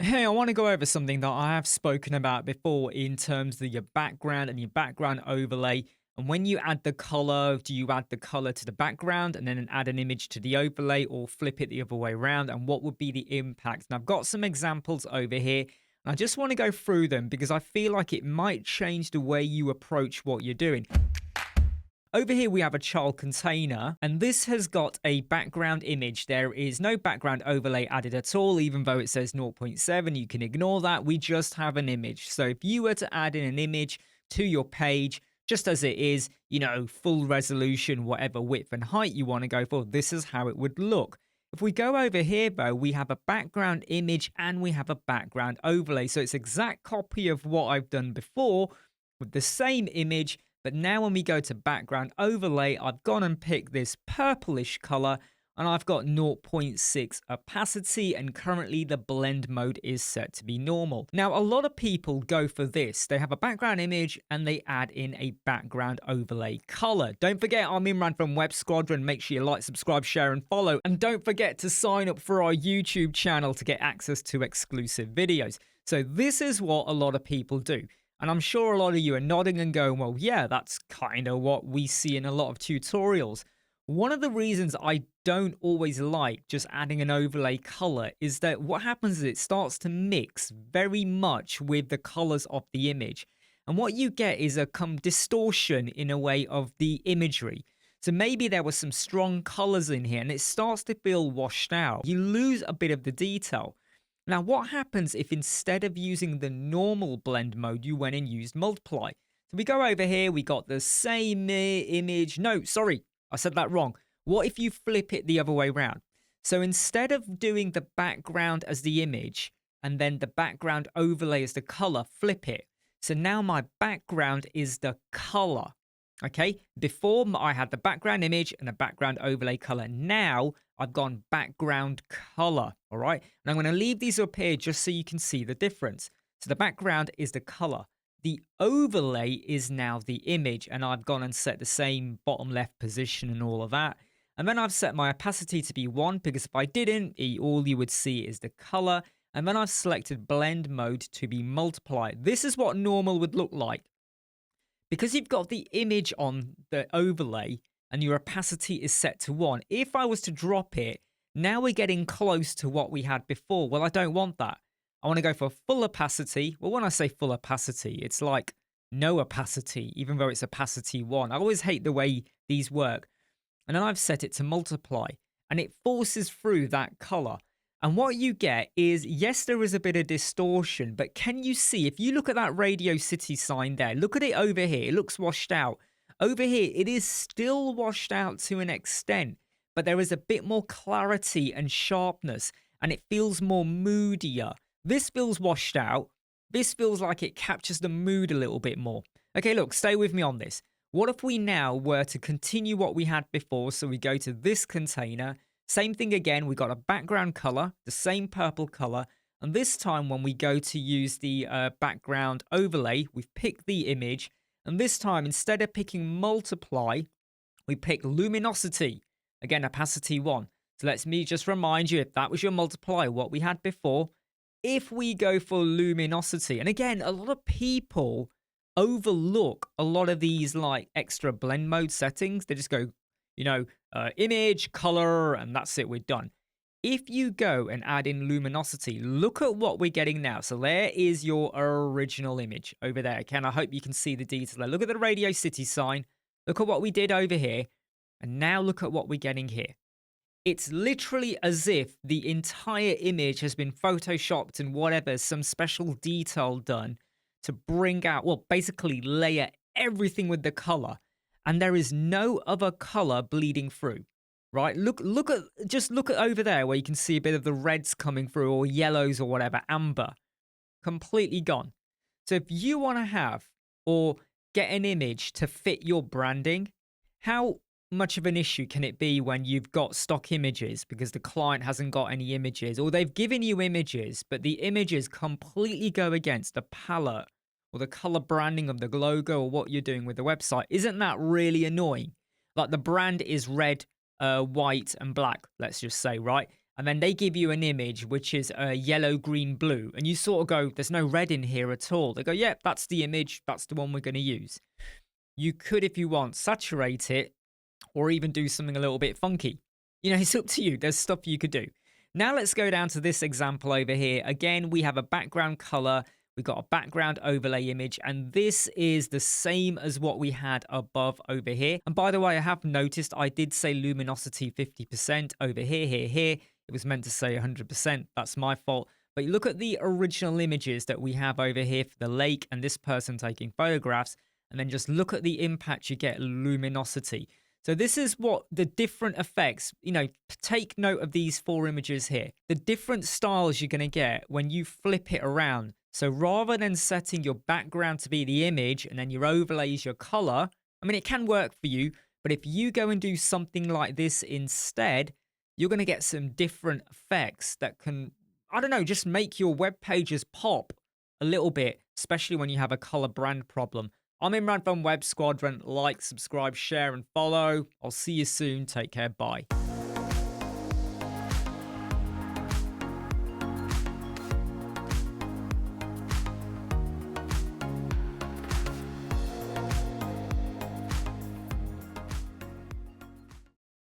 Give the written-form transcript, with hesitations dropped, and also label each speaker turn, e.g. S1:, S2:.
S1: Hey, I want to go over something that I have spoken about before in terms of your background and your background overlay. And when you add the color, do you add the color to the background and then add an image to the overlay or flip it the other way around? And what would be the impact? And I've got some examples over here. And I just want to go through them because I feel like it might change the way you approach what you're doing. Over here, we have a child container, and this has got a background image. There is no background overlay added at all, even though it says 0.7. You can ignore that. We just have an image. So if you were to add in an image to your page, just as it is, full resolution, whatever width and height you want to go for, this is how it would look. If we go over here, though, we have a background image and we have a background overlay. So it's an exact copy of what I've done before with the same image. But now when we go to background overlay, I've gone and picked this purplish color and I've got 0.6 opacity, and currently the blend mode is set to be normal. Now, a lot of people go for this. They have a background image and they add in a background overlay color. Don't forget, I'm Imran from Web Squadron. Make sure you like, subscribe, share, and follow. And don't forget to sign up for our YouTube channel to get access to exclusive videos. So this is what a lot of people do. And I'm sure a lot of you are nodding and going, well, yeah, that's kind of what we see in a lot of tutorials. One of the reasons I don't always like just adding an overlay color is that what happens is it starts to mix very much with the colors of the image. And what you get is a distortion in a way of the imagery. So maybe there were some strong colors in here and it starts to feel washed out. You lose a bit of the detail. Now, what happens if instead of using the normal blend mode, you went and used multiply? So we go over here, we got the same image. No, sorry, I said that wrong. What if you flip it the other way around? So instead of doing the background as the image and then the background overlay as the color, flip it. So now my background is the color. Okay, before I had the background image and the background overlay color. Now I've gone background color. All right, and I'm going to leave these up here just so you can see the difference. So the background is the color. The overlay is now the image, and I've gone and set the same bottom left position and all of that. And then I've set my opacity to be 1 because if I didn't, all you would see is the color. And then I've selected blend mode to be multiplied. This is what normal would look like. Because you've got the image on the overlay and your opacity is set to 1, if I was to drop it, now we're getting close to what we had before. Well, I don't want that. I want to go for full opacity. Well, when I say full opacity, it's like no opacity, even though it's opacity 1. I always hate the way these work. And then I've set it to multiply, and it forces through that color. And what you get is, yes, there is a bit of distortion, but can you see, if you look at that Radio City sign there, look at it over here, it looks washed out. Over here, it is still washed out to an extent, but there is a bit more clarity and sharpness, and it feels more moodier. This feels washed out. This feels like it captures the mood a little bit more. Okay, look, stay with me on this. What if we now were to continue what we had before? So we go to this container. Same thing again, we got a background color, the same purple color, and this time when we go to use the background overlay, we've picked the image, and this time instead of picking multiply, we pick luminosity, again opacity 1. So let me just remind you, if that was your multiply, what we had before, if we go for luminosity, and again, a lot of people overlook a lot of these like extra blend mode settings. They just go, image, color, and that's it, we're done. If you go and add in luminosity, look at what we're getting now. So there is your original image over there. Ken, I hope you can see the detail there. Look at the Radio City sign. Look at what we did over here. And now look at what we're getting here. It's literally as if the entire image has been photoshopped and whatever, some special detail done to bring out, well, basically layer everything with the color. And there is no other color bleeding through, right? Look at over there where you can see a bit of the reds coming through, or yellows or whatever, amber, completely gone. So if you want to have or get an image to fit your branding, how much of an issue can it be when you've got stock images because the client hasn't got any images, or they've given you images, but the images completely go against the palette or the color branding of the logo or what you're doing with the website? Isn't that really annoying? Like the brand is red, white, and black, let's just say, right? and then they give you an image which is yellow, green, blue, and you sort of go, there's no red in here at all. They go, yeah, that's the image. That's the one we're going to use. You could, if you want, saturate it or even do something a little bit funky. You know, it's up to you. There's stuff you could do. Now let's go down to this example over here. Again, we have a background color. We've got a background overlay image, and this is the same as what we had above over here. And by the way, I have noticed I did say luminosity 50% over here. It was meant to say 100%. That's my fault. But you look at the original images that we have over here for the lake and this person taking photographs, and then just look at the impact you get luminosity. So this is what the different effects, you know, take note of these 4 images here. The different styles you're going to get when you flip it around. So rather than setting your background to be the image and then your overlay is your color, I mean, it can work for you, but if you go and do something like this instead, you're going to get some different effects that can, I don't know, just make your web pages pop a little bit, especially when you have a color brand problem. I'm Imran from Web Squadron. Like, subscribe, share, and follow. I'll see you soon. Take care. Bye.